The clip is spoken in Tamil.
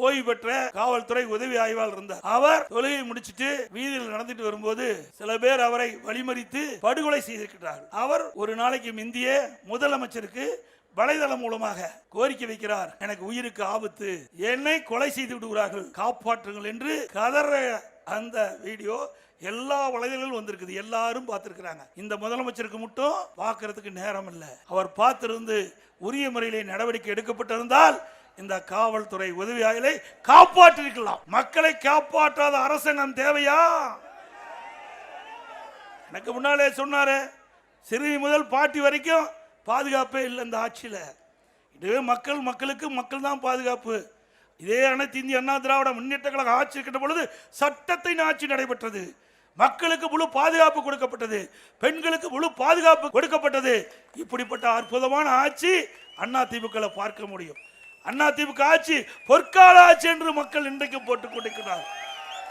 ஓய்வு பெற்ற காவல்துறை உதவி ஆய்வாளர் இருந்தார். அவர் தொழுகை முடிச்சிட்டு வீதியில் நடந்துட்டு வரும்போது சில பேர் அவரை வழிமறித்து படுகொலை செய்திருக்கிறார்கள். அவர் ஒரு நாளைக்கு முந்திய முதலமைச்சருக்கு வலைதளம் மூலமாக கோரிக்கை வைக்கிறார், எனக்கு உயிருக்கு ஆபத்து, என்னை கொலை செய்து விடுகிறார்கள், காப்பாற்றுங்கள் என்று கதற அந்த வீடியோ எல்லா வலைதளங்களும் வந்திருக்குது. எல்லாரும் பார்த்திருக்கிறாங்க. இந்த முதலமைச்சருக்கு மட்டும் பார்க்கறதுக்கு நேரம் இல்லை. அவர் பார்த்திருந்து உரிய முறையிலே நடவடிக்கை எடுக்கப்பட்டிருந்தால் இந்த காவல்துறை உதவி ஆய்வை காப்பாற்றிருக்கலாம். மக்களை காப்பாற்றாத அரசாங்கம் தேவையா? எனக்கு முன்னாலே சொன்னாரு, சிறுமி முதல் பாட்டி வரைக்கும் பாதுகாப்பே இல்லை இந்த ஆட்சியில். இதுவே மக்களுக்கு மக்கள் தான் பாதுகாப்பு. இதே அனைத்து இந்திய அண்ணா திராவிட முன்னேற்ற கழக ஆட்சி இருக்கின்ற பொழுது சட்டத்தின் ஆட்சி நடைபெற்றது. மக்களுக்கு முழு பாதுகாப்பு கொடுக்கப்பட்டது, பெண்களுக்கு முழு பாதுகாப்பு கொடுக்கப்பட்டது. இப்படிப்பட்ட அற்புதமான ஆட்சி அண்ணா திமுக பார்க்க முடியும். அண்ணா திமுக ஆட்சி பொற்கால ஆட்சி என்று மக்கள் இன்றைக்கு போட்டுக் கொண்டிருக்கிறார்.